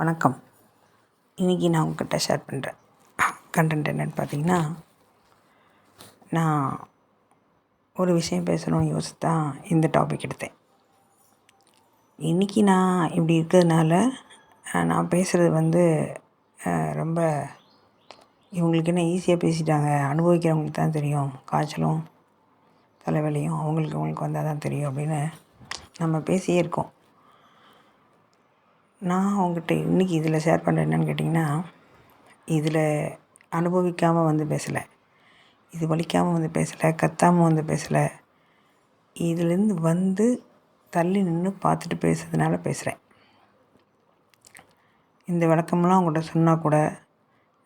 வணக்கம். இன்றைக்கி நான் உங்கள்கிட்ட ஷேர் பண்ணுறேன் கண்டென்ட் என்னென்னு பார்த்தீங்கன்னா, நான் ஒரு விஷயம் பேசணும்னு யோசித்து தான் இந்த டாபிக் எடுத்தேன். இன்றைக்கி நான் இப்படி இருக்கிறதுனால நான் பேசுகிறது ரொம்ப இவங்களுக்கு என்ன ஈஸியாக பேசிட்டாங்க, அனுபவிக்கிறவங்களுக்கு தான் தெரியும், காய்ச்சலும் தலைவலியும் அவங்களுக்கு வந்தால் தான் தெரியும் அப்படின்னு நம்ம பேசியே இருக்கோம். நான் உங்கள்கிட்ட இன்றைக்கி இதில் ஷேர் பண்ணுறேன் என்னென்னு கேட்டிங்கன்னா, இதில் அனுபவிக்காமல் பேசலை, இது வலிக்காமல் பேசலை, கத்தாமல் பேசலை, இதுலேருந்து தள்ளி நின்று பார்த்துட்டு பேசுறதுனால பேசுகிறேன். இந்த விளக்கமெல்லாம் உங்கள்கிட்ட சொன்னால் கூட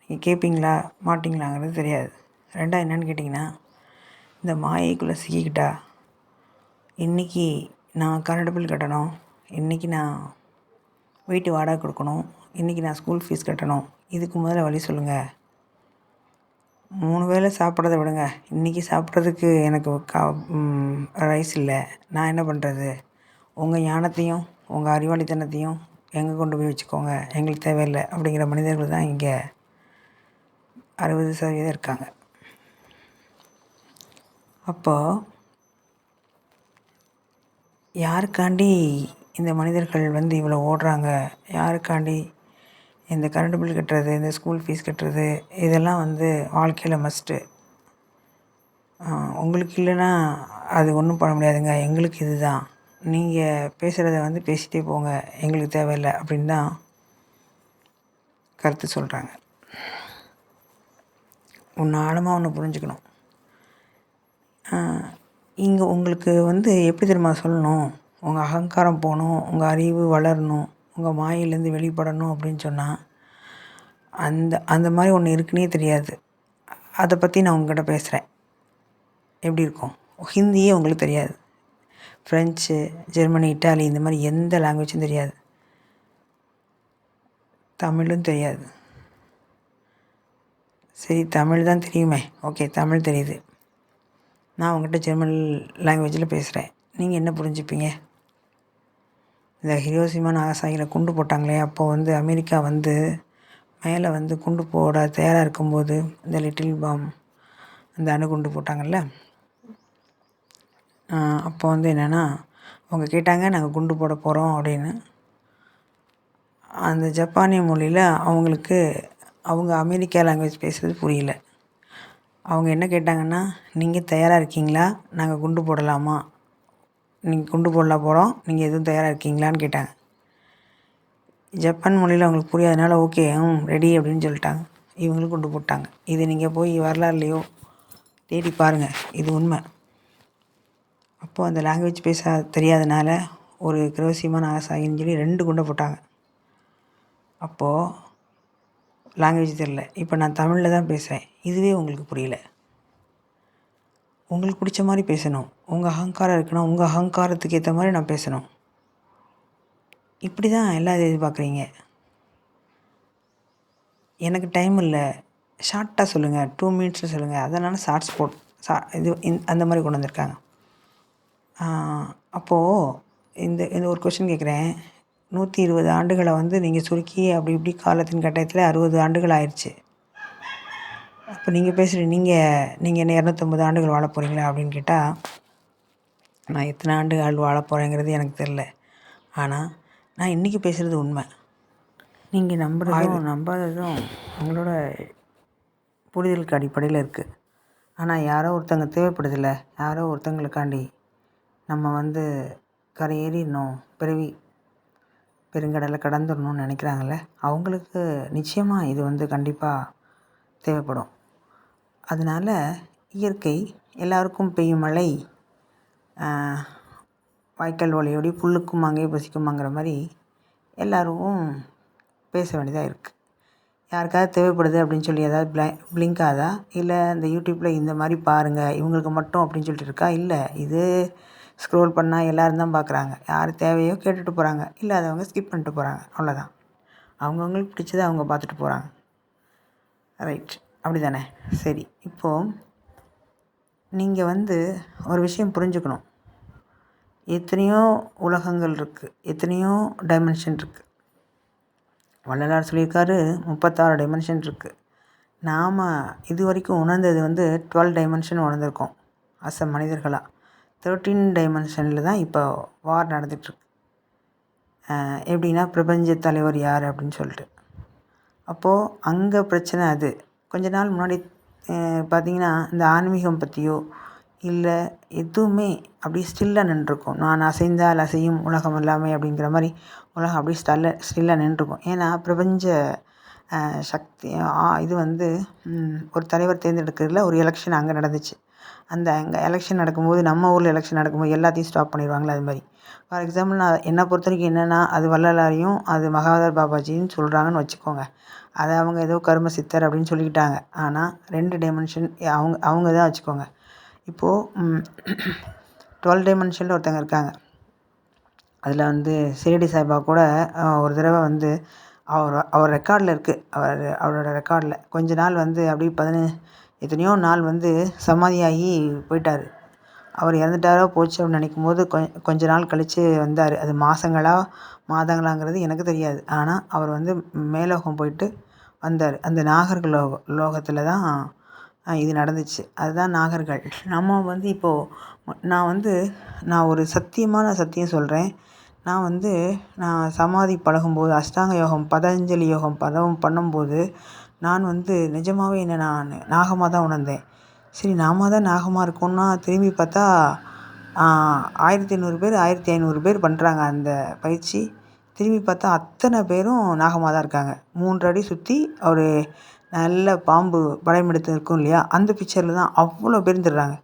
நீங்கள் கேட்பீங்களா மாட்டிங்களாங்கிறது தெரியாது. ரெண்டாவது என்னென்னு கேட்டிங்கன்னா, இந்த மாயைக்குள்ளே சிக்கிக்கிட்டா இன்றைக்கி நான் கரண்ட் பில் கட்டணும், இன்றைக்கி நான் வீட்டு வாடகை கொடுக்கணும், இன்றைக்கி நான் ஸ்கூல் ஃபீஸ் கட்டணும், இதுக்கு முதல்ல வழி சொல்லுங்கள். 3 வேளை சாப்பிட்றத விடுங்க, இன்றைக்கி சாப்பிட்றதுக்கு எனக்கு ரைஸ் இல்லை, நான் என்ன பண்ணுறது? உங்கள் ஞானத்தையும் உங்கள் அறிவாளித்தனத்தையும் எங்கே கொண்டு போய் வச்சுக்கோங்க, எங்களுக்கு தேவையில்லை அப்படிங்கிற மனிதர்கள் தான் இங்கே 60% இருக்காங்க. அப்போது யாருக்காண்டி இந்த மனிதர்கள் இவ்வளோ ஓடுறாங்க? யாருக்காண்டி இந்த கரண்ட் பில் கட்டுறது, இந்த ஸ்கூல் ஃபீஸ் கட்டுறது, இதெல்லாம் வாழ்க்கையில் மஸ்ட்டு. உங்களுக்கு இல்லைன்னா அது ஒன்றும் பண்ண முடியாதுங்க, எங்களுக்கு இது தான், நீங்கள் பேசுகிறத பேசிகிட்டே போங்க, எங்களுக்கு தேவையில்லை அப்படின்னு தான் கருத்து சொல்கிறாங்க. ஆழமாக புரிஞ்சுக்கணும். இங்கே உங்களுக்கு எப்படி தெரியுமா சொல்லணும்? உங்கள் அகங்காரம் போகணும், உங்கள் அறிவு வளரணும், உங்கள் மாயிலேருந்து வெளிப்படணும் அப்படின்னு சொன்னால் அந்த மாதிரி ஒன்று இருக்குன்னே தெரியாது. அதை பற்றி நான் உங்கள்கிட்ட பேசுகிறேன். எப்படி இருக்கும்? ஹிந்தியே உங்களுக்கு தெரியாது, ஃப்ரெஞ்சு, ஜெர்மனி, இட்டாலி இந்த மாதிரி எந்த லாங்குவேஜும் தெரியாது, தமிழும் தெரியாது. சரி, தமிழ் தான் தெரியுமே, ஓகே, தமிழ் தெரியுது. நான் உங்கள்கிட்ட ஜெர்மன் லாங்குவேஜில் பேசுகிறேன், நீங்கள் என்ன புரிஞ்சுப்பீங்க? இந்த ஹிரோஷிமா நாகசாகியில் குண்டு போட்டாங்களே, அப்போது அமெரிக்கா மேலே குண்டு போட தயாராக இருக்கும்போது இந்த லிட்டில் பாம், அந்த அணுகுண்டு போட்டாங்கள்ல, அப்போ என்னென்னா அவங்க கேட்டாங்க, நாங்கள் குண்டு போட போகிறோம் அப்படின்னு. அந்த ஜப்பானிய மொழியில் அவங்க அமெரிக்கா லாங்குவேஜ் பேசுகிறது புரியல. அவங்க என்ன கேட்டாங்கன்னா, நீங்கள் தயாராக இருக்கீங்களா, நாங்கள் குண்டு போடலாமா, நீங்கள் குண்டு போடலாம் போகிறோம், நீங்கள் எதுவும் தயாராக இருக்கீங்களான்னு கேட்டாங்க. ஜப்பான் மொழியில் அவங்களுக்கு புரியாதனால ஓகே ரெடி அப்படின்னு சொல்லிட்டாங்க. இவங்களும் குண்டு போட்டாங்க. இது நீங்கள் போய் வரலாறுலையோ தேடி பாருங்கள், இது உண்மை. அப்போது அந்த லாங்குவேஜ் பேச தெரியாதனால ஒரு ஹிரோஷிமா நாகசாகின்னு சொல்லி 2 குண்டை போட்டாங்க. அப்போது லாங்குவேஜ் தெரில. இப்போ நான் தமிழில் தான் பேசுகிறேன், இதுவே உங்களுக்கு புரியல. உங்களுக்கு பிடிச்ச மாதிரி பேசணும், உங்கள் அகங்காரம் இருக்கணும், உங்கள் அகங்காரத்துக்கு ஏற்ற மாதிரி நான் பேசணும். இப்படி தான் எல்லாம் எதிர்பார்க்குறீங்க. எனக்கு டைம் இல்லை, ஷார்ட்டாக சொல்லுங்கள், 2 மினிட்ஸில் சொல்லுங்கள், அதனால் ஷார்ட்ஸ் அந்த மாதிரி கொண்டு வந்திருக்காங்க. அப்போது இந்த ஒரு கொஷின் கேட்குறேன். 120 ஆண்டுகளை நீங்கள் சுருக்கி அப்படி இப்படி காலத்தின் கட்டாயத்தில் 60 ஆண்டுகள் ஆயிடுச்சு. அப்போ நீங்கள் பேசுகிறீங்க, நீங்கள் என்ன 250 ஆண்டுகள் வாழ போகிறீங்களா அப்படின்னு கேட்டால், நான் எத்தனை ஆண்டுகள் வாழ போகிறேங்கிறது எனக்கு தெரில. ஆனால் நான் இன்றைக்கி பேசுகிறது உண்மை. நீங்கள் நம்புறதும் நம்பாததும் உங்களோட புரிதலுக்கு அடிப்படையில் இருக்குது. ஆனால் யாரோ ஒருத்தங்க தேவைப்படுதில்ல, யாரோ ஒருத்தங்களுக்காண்டி நம்ம கரையேறிடணும், பிறவி பெருங்கடலை கடந்துடணும்னு நினைக்கிறாங்கல்ல, அவங்களுக்கு நிச்சயமாக இது கண்டிப்பாக தேவைப்படும். அதனால் இயற்கை எல்லாருக்கும் பெய்யும் மழை வாய்க்கால் ஓலையோடி புல்லுக்கும் அங்கே பசிக்குமாங்கிற மாதிரி எல்லோரும் பேச வேண்டியதாக இருக்குது. யாருக்காவது தேவைப்படுது அப்படின்னு சொல்லி ஏதாவது பிளிங்க் ஆகுதா? இல்லை இந்த யூடியூப்பில் இந்த மாதிரி பாருங்கள் இவங்களுக்கு மட்டும் அப்படின்னு சொல்லிட்டு இருக்கா? இல்லை, இது ஸ்க்ரோல் பண்ணால் எல்லோரும் தான் பார்க்குறாங்க. யார் தேவையோ கேட்டுட்டு போகிறாங்க, இல்லாதவங்க ஸ்கிப் பண்ணிட்டு போகிறாங்க, அவ்வளோதான். அவங்கவுங்களுக்கு பிடிச்சதை அவங்க பார்த்துட்டு போகிறாங்க. ரைட், அப்படி தானே? சரி, இப்போது நீங்கள் ஒரு விஷயம் புரிஞ்சுக்கணும். எத்தனையோ உலகங்கள் இருக்குது, எத்தனையோ டைமென்ஷன் இருக்குது. வள்ளலார் சொல்லியிருக்காரு 36 டைமென்ஷன் இருக்குது. நாம் இது வரைக்கும் உணர்ந்தது வந்து 12 டைமென்ஷன் உணர்ந்திருக்கோம் மனிதர்களாக. 13 டைமென்ஷனில் தான் இப்போ வார் நடந்துகிட்ருக்கு. எப்படின்னா பிரபஞ்ச தலைவர் யார் அப்படின்னு சொல்லிட்டு. அப்போது அங்கே பிரச்சனை அது. கொஞ்ச நாள் முன்னாடி பார்த்திங்கன்னா இந்த ஆன்மீகம் பற்றியோ இல்லை எதுவுமே அப்படியே ஸ்டில்லாக நின்றுருக்கும். நான் அசைந்தால் அசையும் உலகம் எல்லாமே அப்படிங்கிற மாதிரி உலகம் அப்படியே ஸ்டில்லாக நின்றுருக்கும். ஏன்னா பிரபஞ்ச சக்தி இது வந்து ஒரு தலைவர் தேர்ந்தெடுக்கிறதுல ஒரு எலெக்ஷன் அங்கே நடந்துச்சு. அங்கே எலெக்ஷன் நடக்கும்போது நம்ம ஊரில் எலெக்ஷன் நடக்கும்போது எல்லாத்தையும் ஸ்டாப் பண்ணிடுவாங்களே அது மாதிரி. ஃபார் எக்ஸாம்பிள் நான் என்னை பொறுத்த வரைக்கும் என்னென்னா அது வள்ளலாரையும் அது மகாவதார் பாபாஜின்னு சொல்கிறாங்கன்னு வச்சுக்கோங்க. அதை அவங்க ஏதோ கர்ம சித்தர் அப்படின்னு சொல்லிக்கிட்டாங்க. ஆனால் 2 டைமென்ஷன் அவங்க தான் வச்சுக்கோங்க. இப்போது 12 டைமென்ஷனில் ஒருத்தங்க இருக்காங்க. அதில் வந்து ஷிரடி சாய்பா கூட ஒரு தடவை வந்து அவர் ரெக்கார்டில் இருக்குது. அவரோட ரெக்கார்டில் கொஞ்ச நாள் வந்து அப்படி எத்தனையோ நாள் வந்து சமாதியாகி போயிட்டார். அவர் இறந்துட்டாரோ போச்சு அப்படின்னு நினைக்கும் போது கொஞ்ச நாள் கழித்து வந்தார். அது மாதங்களாங்கிறது எனக்கு தெரியாது. ஆனால் அவர் வந்து மேலோகம் போயிட்டு வந்தார். அந்த நாகர்கள் லோகத்தில் தான் இது நடந்துச்சு. அதுதான் நாகர்கள். நம்ம வந்து இப்போது நான் ஒரு சத்தியம் சொல்கிறேன். நான் சமாதி பழகும்போது அஷ்டாங்க யோகம் பதஞ்சலி யோகம் பண்ணும்போது நான் வந்து நிஜமாகவே நான் நாகமாக தான் உணர்ந்தேன். சரி நாம தான் நாகமாக இருக்கோம்னா திரும்பி பார்த்தா 1500 பேர் 1500 பேர் பண்ணுறாங்க அந்த பயிற்சி. திரும்பி பார்த்தா அத்தனை பேரும் நாகமாக தான் இருக்காங்க. 3 அடி சுற்றி ஒரு நல்ல பாம்பு படைமெடுத்து இருக்கும் இல்லையா, அந்த பிக்சரில் தான் அவ்வளோ பேர் தெரியுறாங்க.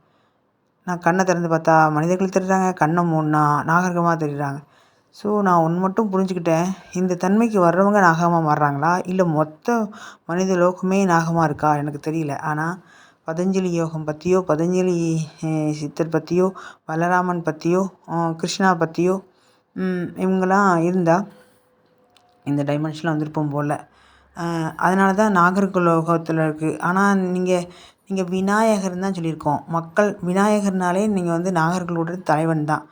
நான் கண்ணை திறந்து பார்த்தா மனிதர்கள் தெரியுறாங்க, கண்ணை மூடினா நாகரிகமாக தெரியுறாங்க. ஸோ நான் ஒன்று மட்டும் புரிஞ்சுக்கிட்டேன். இந்த தன்மைக்கு வர்றவங்க நாகமாக மாறுறாங்களா இல்லை மொத்த மனித லோகமே நாகமாக இருக்கா எனக்கு தெரியல. ஆனால் பதஞ்சலி யோகம் பற்றியோ பதஞ்சலி சித்தர் பற்றியோ பலராமன் பற்றியோ கிருஷ்ணா பற்றியோ இவங்களாம் இருந்தால் இந்த டைமென்ஷனில் வந்திருப்போம் போல். அதனால தான் நாகர்கள் லோகத்தில் இருக்குது. ஆனால் நீங்கள் விநாயகர் தான் சொல்லியிருக்கோம். மக்கள் விநாயகர்னாலே நீங்கள் வந்து நாகர்களோட தலைவன் தான்.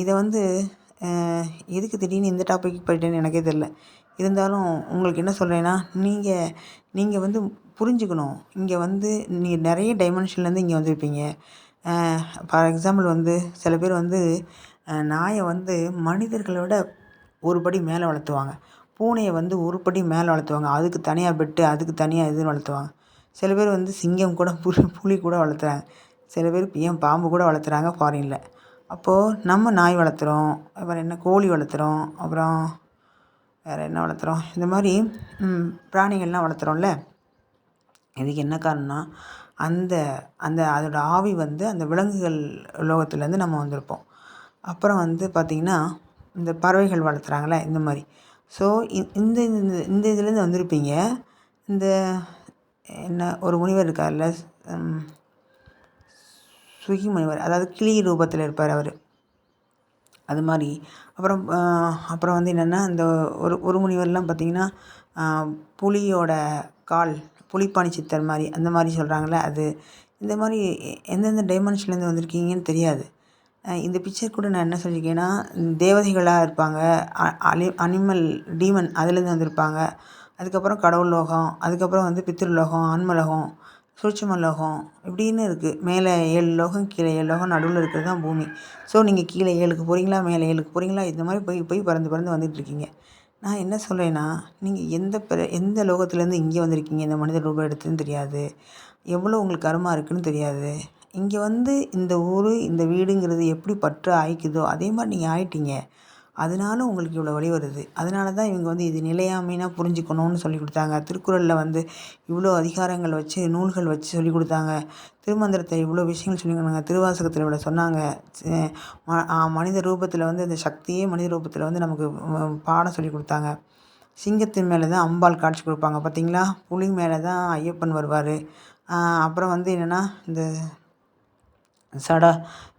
இதை வந்து எதுக்கு திடீர்னு இந்த டாபிக் போயிட்டேன்னு எனக்கே தெரில. இருந்தாலும் உங்களுக்கு என்ன சொல்கிறேன்னா, நீங்கள் வந்து புரிஞ்சுக்கணும். இங்கே வந்து நீங்கள் நிறைய டைமென்ஷன்லேருந்து இங்கே வந்திருப்பீங்க. ஃபார் எக்ஸாம்பிள் வந்து சில பேர் வந்து நாயை வந்து மனிதர்களோட ஒரு படி மேலே வளர்த்துவாங்க. பூனையை வந்து ஒரு படி மேலே வளர்த்துவாங்க. அதுக்கு தனியாக பெட்டு, அதுக்கு தனியாக இதுன்னு வளர்த்துவாங்க. சில பேர் வந்து சிங்கம் கூட புலி கூட வளர்த்துறாங்க. சில பேர் ஏன் பாம்பு கூட வளர்த்துறாங்க ஃபாரினில். அப்போது நம்ம நாய் வளர்த்துறோம், அப்புறம் என்ன கோழி வளர்த்துறோம், அப்புறம் வேறு என்ன வளர்த்துறோம், இந்த மாதிரி பிராணிகள்லாம் வளர்த்துறோம்ல. இதுக்கு என்ன காரணம்னா அதோட ஆவி வந்து அந்த விலங்குகள் லோகத்துலேருந்து நம்ம வந்திருப்போம். அப்புறம் வந்து பார்த்திங்கன்னா இந்த பறவைகள் வளர்த்துறாங்களே இந்த மாதிரி. ஸோ இந்த இதுலேருந்து வந்திருப்பீங்க. இந்த என்ன ஒரு முனிவர் இருக்கார்ல, சுகி முனிவர், அதாவது கிளி ரூபத்தில் இருப்பார் அவர். அது மாதிரி அப்புறம் வந்து என்னென்னா இந்த ஒரு முனிவர்லாம் பார்த்திங்கன்னா புலியோட கால், புலிப்பாணி சித்தர் மாதிரி அந்த மாதிரி சொல்கிறாங்களே அது. இந்த மாதிரி எந்தெந்த டைமென்ஷன்லேருந்து வந்திருக்கீங்கன்னு தெரியாது. இந்த பிக்சர் கூட நான் என்ன சொல்லியிருக்கேன்னா, தேவதைகளாக இருப்பாங்க, அனிமல் டீமன் அதுலேருந்து வந்திருப்பாங்க. அதுக்கப்புறம் கடவுள் லோகம், அதுக்கப்புறம் வந்து பித்ருலோகம், ஆன்மலோகம், சூட்சும லோகம் இப்படின்னு இருக்குது. மேலே 7 லோகம், கீழே 7 லோகம், நடுவில் இருக்கிறது தான் பூமி. ஸோ நீங்கள் கீழே 7க்கு போகிறீங்களா, மேலே 7க்கு போகிறீங்களா, இந்த மாதிரி போய் பறந்து வந்துட்டுருக்கீங்க. நான் என்ன சொல்கிறேன்னா, நீங்கள் எந்த லோகத்துலேருந்து இங்கே வந்திருக்கீங்க, இந்த மனித ரூபம் எடுத்துன்னு தெரியாது. எவ்வளோ உங்களுக்கு கர்மா இருக்குதுன்னு தெரியாது. இங்கே வந்து இந்த ஊர் இந்த வீடுங்கிறது எப்படி பற்று ஆயிக்குதோ அதே மாதிரி நீங்கள் ஆயிட்டீங்க. அதனால உங்களுக்கு இவ்வளோ வலி வருது. அதனால தான் இவங்க வந்து இது நிலையாமைனா புரிஞ்சுக்கணும்னு சொல்லி கொடுத்தாங்க. திருக்குறளில் வந்து இவ்வளோ அதிகாரங்கள் வச்சு நூல்கள் வச்சு சொல்லி கொடுத்தாங்க. திருமந்திரத்தை இவ்வளோ விஷயங்கள் சொல்லி கொடுத்தாங்க. திருவாசகத்தில் இவ்வளோ சொன்னாங்க. மனித ரூபத்தில் வந்து அந்த சக்தியே மனித ரூபத்தில் வந்து நமக்கு பாடம் சொல்லி கொடுத்தாங்க. சிங்கத்தின் மேலே தான் அம்பாள் காட்சி கொடுப்பாங்க பார்த்தீங்களா, புலி மேலே தான் ஐயப்பன் வருவார். அப்புறம் வந்து என்னென்னா இந்த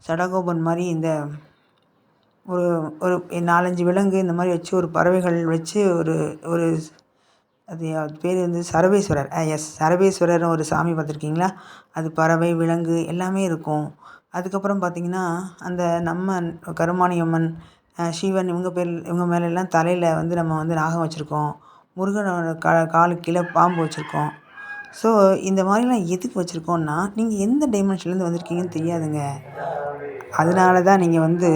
சடகோபன் மாதிரி இந்த ஒரு 4-5 விலங்கு இந்த மாதிரி வச்சு ஒரு பறவைகள் வச்சு ஒரு அது பேர் வந்து சரபேஸ்வரர். சரபேஸ்வரர்னு ஒரு சாமி பார்த்துருக்கீங்களா? அது பறவை விலங்கு எல்லாமே இருக்கும். அதுக்கப்புறம் பார்த்திங்கன்னா அந்த நம்ம கருமாரியம்மன், சிவன் இவங்க மேலெல்லாம் தலையில் வந்து நம்ம வந்து நாகம் வச்சுருக்கோம். முருகனோட காலுக்கு கீழே பாம்பு வச்சுருக்கோம். ஸோ இந்த மாதிரிலாம் எதுக்கு வச்சுருக்கோன்னா, நீங்கள் எந்த டைமென்ஷன்லேருந்து வந்திருக்கீங்கன்னு தெரியாதுங்க. அதனால தான் நீங்கள் வந்து